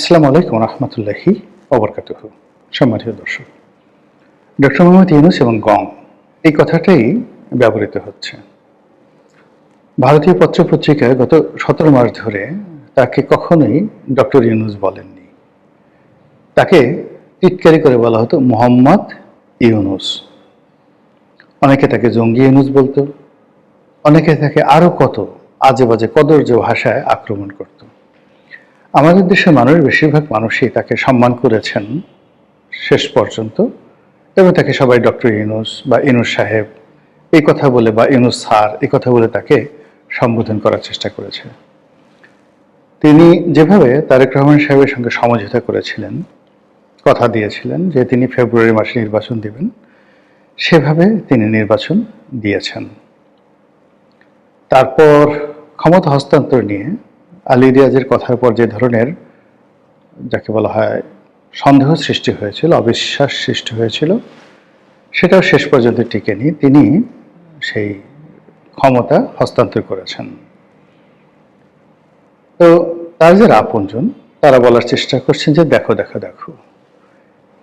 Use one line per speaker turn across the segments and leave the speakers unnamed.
আসসালামু আলাইকুম রহমতুল্লাহি ওবরকাতুহু। সম্মানিত দর্শক, ডক্টর মোহাম্মদ ইউনূস এবং গং এই কথাটাই ব্যবহৃত হচ্ছে। ভারতীয় পত্রপত্রিকায় গত 17 মাস ধরে তাকে কখনোই ডক্টর ইউনূস বলেননি। তাকে টিটকারি করে বলা হতো মোহাম্মদ ইউনূস। অনেকে তাকে জঙ্গি ইউনূস বলতো, অনেকে তাকে আরো কত আজে বাজে কদর্য ভাষায় আক্রমণ করত। আমাদের দেশের মানুষ, বেশিরভাগ মানুষই তাকে সম্মান করেছেন শেষ পর্যন্ত, এবং তাকে সবাই ডক্টর ইউনূস বা ইউনূস সাহেব এই কথা বলে বা ইউনূস স্যার এই কথা বলে তাকে সম্বোধন করার চেষ্টা করেছে। তিনি যেভাবে তারেক রহমান সাহেবের সঙ্গে সমঝোতা করেছিলেন, কথা দিয়েছিলেন যে তিনি ফেব্রুয়ারি মাসে নির্বাচন দিবেন, সেভাবে তিনি নির্বাচন দিয়েছেন। তারপর ক্ষমতা হস্তান্তর নিয়ে আলী রিয়াজের কথার পর যে ধরনের, যাকে বলা হয়, সন্দেহ সৃষ্টি হয়েছিল, অবিশ্বাস সৃষ্টি হয়েছিল, সেটাও শেষ পর্যন্ত টিকেনি। তিনি সেই ক্ষমতা হস্তান্তর করেছেন। তো তার যারা আপনজন তারা বলার চেষ্টা করছেন যে দেখো দেখো দেখো,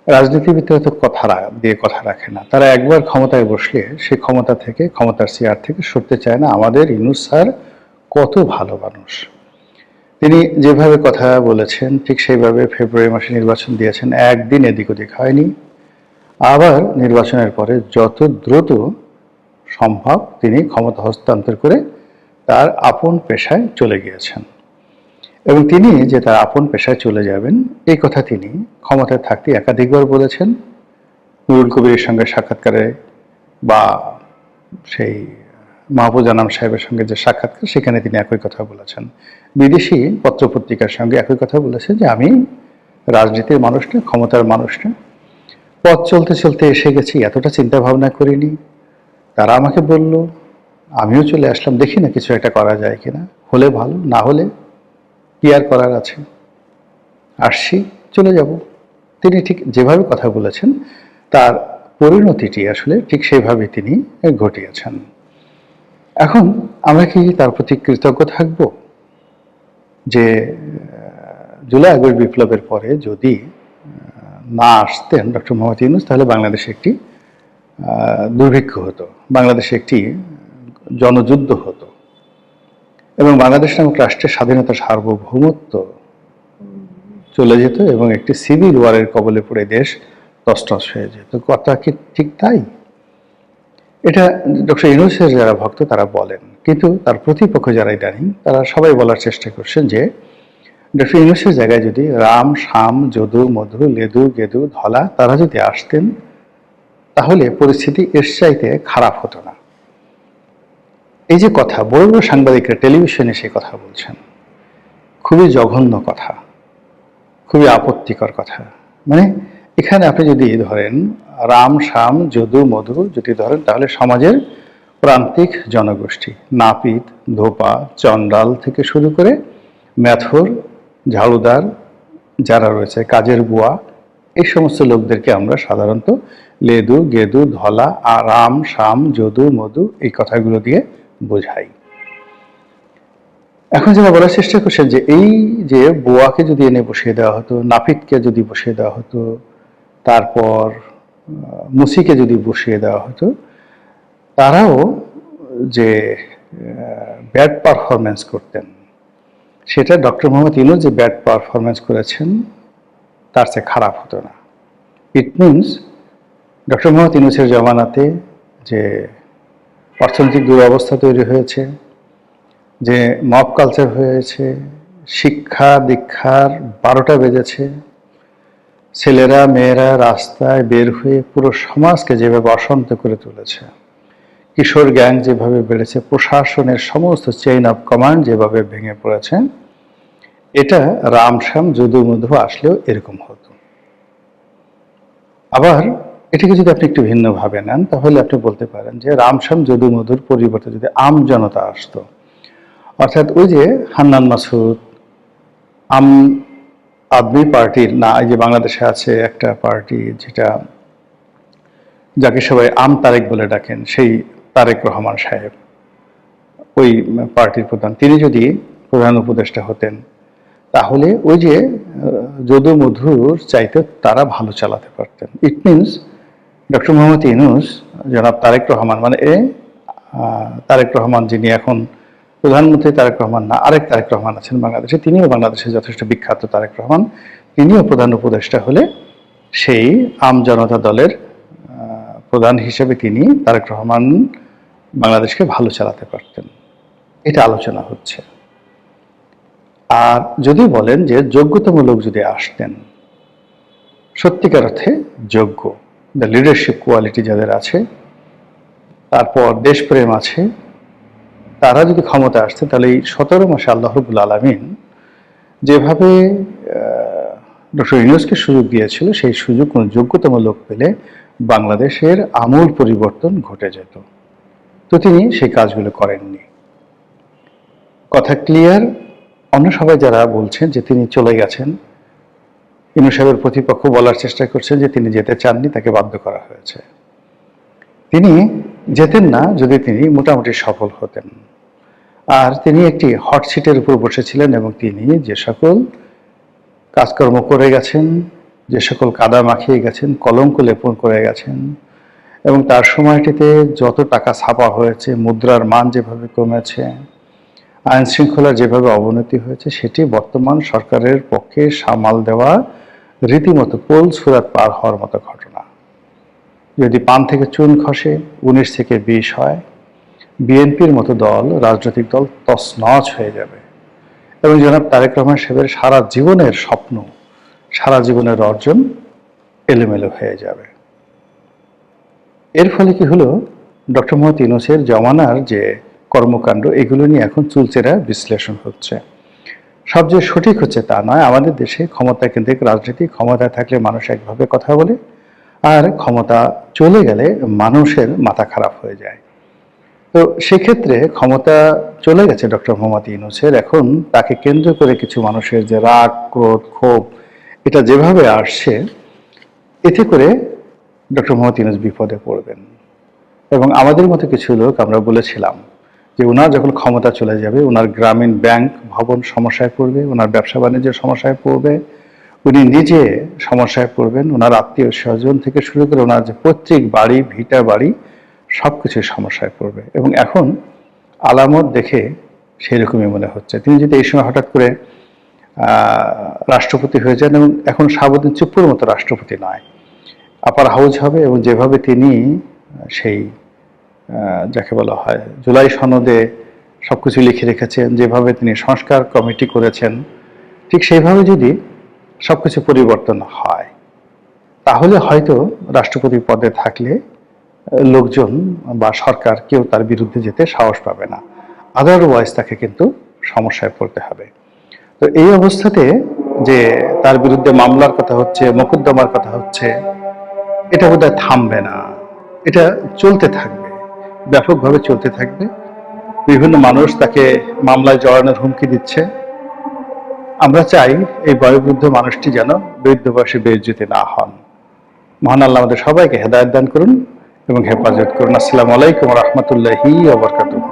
রাজনীতিবিদরা তো কথা দিয়ে কথা রাখে না। তারা একবার ক্ষমতায় বসলে সেই ক্ষমতা থেকে, ক্ষমতার চেয়ার থেকে সরতে চায় না। আমাদের ইউনূস স্যার কত ভালো মানুষ, তিনি যেভাবে কথা বলেছেন ঠিক সেইভাবে ফেব্রুয়ারি মাসে নির্বাচন দিয়েছেন, একদিন এদিক ওদিক হয়নি। আবার নির্বাচনের পরে যত দ্রুত সম্ভব তিনি ক্ষমতা হস্তান্তর করে তার আপন পেশায় চলে গিয়েছেন। এবং তিনি যে তার আপন পেশায় চলে যাবেন এই কথা তিনি ক্ষমতায় থাকতে একাধিকবার বলেছেন। নুরুল কবিরের সঙ্গে সাক্ষাৎকারে বা সেই মাহফুজ আনাম সাহেবের সঙ্গে যে সাক্ষাৎকার, সেখানে তিনি একই কথা বলেছেন। বিদেশি পত্রপত্রিকার সঙ্গে একই কথা বলেছেন যে আমি রাজনীতির মানুষ না, ক্ষমতার মানুষ না, পথ চলতে চলতে এসে গেছি, এতটা চিন্তা ভাবনা করিনি। তারা আমাকে বলল, আমিও চলে আসলাম, দেখি না কিছু একটা করা যায় কিনা, হলে ভালো, না হলে কি আর করার আছে, আসছি, চলে যাব। তিনি ঠিক যেভাবে কথা বলেছেন তার পরিণতিটি আসলে ঠিক সেইভাবে তিনি ঘটিয়েছেন। এখন আমরা কি তার প্রতি কৃতজ্ঞ থাকব যে জুলাই আগস্ট বিপ্লবের পরে যদি না আসতেন ডক্টর মোহাম্মদ ইউনূস, তাহলে বাংলাদেশে একটি দুর্ভিক্ষ হতো, বাংলাদেশে একটি জনযুদ্ধ হতো, এবং বাংলাদেশ নামক রাষ্ট্রের স্বাধীনতা, সার্বভৌমত্ব চলে যেত এবং একটি সিভিল ওয়ারের কবলে পড়ে দেশ তছনছ হয়ে যেত। কথা কি ঠিক তাই? এটা ডক্টর ইউনূসের যারা ভক্ত তারা বলেন, কিন্তু তার প্রতিপক্ষ যারা ইদানিং তারা সবাই বলার চেষ্টা করছেন যে ডক্টর ইউনূসের জায়গায় যদি রাম, শাম, যদু, মধু, লেদু, গেদু, ধলা তারা যদি আসতেন, তাহলে পরিস্থিতি এর চাইতে খারাপ হতো না। এই যে কথা, বড় বড় সাংবাদিকরা টেলিভিশনে সেই কথা বলছেন, খুবই জঘন্য কথা, খুবই আপত্তিকর কথা। মানে এখানে আপনি যদি ধরেন রাম, শাম, যদু, মধু যদি ধরেন, তাহলে সমাজের প্রান্তিক জনগোষ্ঠী, নাপিত, ধোপা, চন্ডাল থেকে শুরু করে ম্যাথর, ঝাড়ুদার যারা রয়েছে, কাজের বুয়া, এই সমস্ত লোকদেরকে আমরা সাধারণত লেদু, গেদু, ধলা, রাম, শাম, যদু, মধু এই কথাগুলো দিয়ে বোঝাই। এখন যারা বলার চেষ্টা করছেন যে এই যে বুয়াকে যদি এনে বসিয়ে দেওয়া হতো, নাপিতকে যদি বসিয়ে দেওয়া হতো, তারপর মুসিকে যদি বসিয়ে দেওয়া হতো, তারাও যে ব্যাড পারফরমেন্স করতেন, সেটা ডক্টর মোহাম্মদ ইউনূস যে ব্যাড পারফরমেন্স করেছেন তার চেয়ে খারাপ হতো না। ইট মিনস ডক্টর মোহাম্মদ ইউনূসের জমানাতে যে অর্থনৈতিক দুরবস্থা তৈরি হয়েছে, যে মব কালচার হয়েছে, শিক্ষা দীক্ষার 12টা বেজেছে, ছেলেরা মেয়েরা রাস্তায় বের হয়ে পুরো সমাজকে যেভাবে অশান্ত করে তুলেছে, কিশোর গ্যাং যেভাবে বেড়েছে, প্রশাসনের সমস্ত চেইন অফ কমান্ড যেভাবে ভেঙে পড়েছে, এটা রাম, শ্যাম, যদু, মধু আসলেও এরকম হতো। আবার এটাকে যদি আপনি একটু ভিন্নভাবে নেন, তাহলে আপনি বলতে পারেন যে রাম, শ্যাম, যদু, মধুর পরিবর্তে যদি আম জনতা আসতো, অর্থাৎ ওই যে হান্নান মাসুদ, আম আদমি পার্টির, না এই যে বাংলাদেশে আছে একটা পার্টি যেটা, যাকে সবাই আম তারেক বলে ডাকেন, সেই তারেক রহমান সাহেব, ওই পার্টির প্রধান, তিনি যদি প্রধান উপদেষ্টা হতেন, তাহলে ওই যে যদু মধুর চাইতে তারা ভালো চালাতে পারতেন। It means doctor Mohammad Yunus, জনাব তারেক রহমান, মানে তারেক রহমান যিনি এখন প্রধানমন্ত্রী, তারেক রহমান না, আরেক তারেক রহমান আছেন বাংলাদেশে, তিনিও বাংলাদেশে যথেষ্ট বিখ্যাত তারেক রহমান, তিনিও প্রধান উপদেষ্টা হলে সেই আম জনতা দলের প্রধান হিসেবে তিনি তারেক রহমান বাংলাদেশকে ভালো চালাতে পারতেন, এটা আলোচনা হচ্ছে। আর যদি বলেন যে যোগ্যতম লোক যদি আসতেন, সত্যিকার অর্থে যোগ্য, দ্য লিডারশিপ কোয়ালিটি যাদের আছে, তারপর দেশপ্রেম আছে, তারা যদি ক্ষমতা আসতে, তাহলে এই 17 মাসে আল্লাহ রাব্বুল আলামিন যেভাবে ডক্টর ইউনূসকে সুযোগ দিয়েছিল, সেই সুযোগ কোনো যোগ্যতম লোক পেলে বাংলাদেশের আমূল পরিবর্তন ঘটে যেত। তো তিনি সেই কাজগুলো করেননি। কথা ক্লিয়ার। অন্য সবাই যারা বলছেন যে তিনি চলে গেছেন, ইউনূস সাহেবের প্রতিপক্ষ বলার চেষ্টা করছেন যে তিনি যেতে চাননি, তাকে বাধ্য করা হয়েছে। তিনি যেতেন না যদি তিনি মোটামুটি সফল হতেন। আর তিনি একটি হট সিটের উপর বসেছিলেন এবং তিনি যে সকল কাজকর্ম করে গেছেন, যে সকল কাদা মাখিয়ে গেছেন, কলঙ্ক লেপন করে গেছেন, এবং তার সময়টিতে যত টাকা ছাপা হয়েছে, মুদ্রার মান যেভাবে কমেছে, আইন শৃঙ্খলার যেভাবে অবনতি হয়েছে, সেটি বর্তমান সরকারের পক্ষে সামাল দেওয়া রীতিমতো পোল সুরাত পার হওয়ার মতো ঘটনা। যদি পান থেকে চুন খসে, 19 থেকে 20 হয়, বিএনপির মতো দল, রাজনৈতিক দল তছনছ হয়ে যাবে এবং জনাব তারেক রহমান সাহেবের সারা জীবনের স্বপ্ন, সারা জীবনের অর্জন এলোমেলো হয়ে যাবে। এর ফলে কি হলো, ডক্টর মোহাম্মদ ইউনূসের জমানার যে কর্মকাণ্ড, এগুলো নিয়ে এখন চুলচেরা বিশ্লেষণ হচ্ছে। সব যে সঠিক হচ্ছে তা নয়। আমাদের দেশে ক্ষমতা কেন্দ্রিক রাজনীতি, ক্ষমতায় থাকলে মানুষ একভাবে কথা বলে, আর ক্ষমতা চলে গেলে মানুষের মাথা খারাপ হয়ে যায়। তো সেক্ষেত্রে ক্ষমতা চলে গেছে ডক্টর মোহাম্মদ ইউনূসের, এখন তাকে কেন্দ্র করে কিছু মানুষের যে রাগ, ক্রোধ, ক্ষোভ, এটা যেভাবে আসছে, এতে করে ডক্টর মোহাম্মদ ইউনূস বিপদে পড়বেন। এবং আমাদের মতো কিছু লোক আমরা বলেছিলাম যে ওনার যখন ক্ষমতা চলে যাবে, ওনার গ্রামীণ ব্যাংক ভবন সমস্যায় পড়বে, ওনার ব্যবসা বাণিজ্য সমস্যায় পড়বে, উনি নিজে সমস্যায় পড়বেন, ওনার আত্মীয় স্বজন থেকে শুরু করে ওনার যে পৈতৃক বাড়ি, ভিটা বাড়ি, সব কিছুই সমস্যায় পড়বে। এবং এখন আলামত দেখে সেই রকমই মনে হচ্ছে। তিনি যদি এই সময় হঠাৎ করে রাষ্ট্রপতি হয়ে যান, এবং এখন শাহাবুদ্দিন চুপ্পুর মতো রাষ্ট্রপতি নয়, আপার হাউজ হবে, এবং যেভাবে তিনি সেই যাকে বলা হয় জুলাই সনদে সবকিছু লিখে রেখেছেন, যেভাবে তিনি সংস্কার কমিটি করেছেন, ঠিক সেইভাবে যদি সবকিছু পরিবর্তন হয়, তাহলে হয়তো রাষ্ট্রপতি পদে থাকলে লোকজন বা সরকার কেউ তার বিরুদ্ধে যেতে সাহস পাবে না। আদারওয়াইজ তাকে কিন্তু সমস্যায় পড়তে হবে। তো এই অবস্থাতে যে তার বিরুদ্ধে মামলার কথা হচ্ছে, মোকদ্দমার কথা হচ্ছে, এটা বোধহয় থামবে না, এটা চলতে থাকবে, ব্যাপকভাবে চলতে থাকবে। বিভিন্ন মানুষ তাকে মামলায় জড়ানোর হুমকি দিচ্ছে। আমরা চাই এই বয়োবৃদ্ধ মানুষটি যেন বৃদ্ধ বয়সে বেইজ্জতি না হন। মহান আল্লাহ আমাদের সবাইকে হেদায়েত দান করুন এবং হেফাজত করুন। আসসালামু আলাইকুম ওয়া রাহমাতুল্লাহি ওয়া বারাকাতুহু।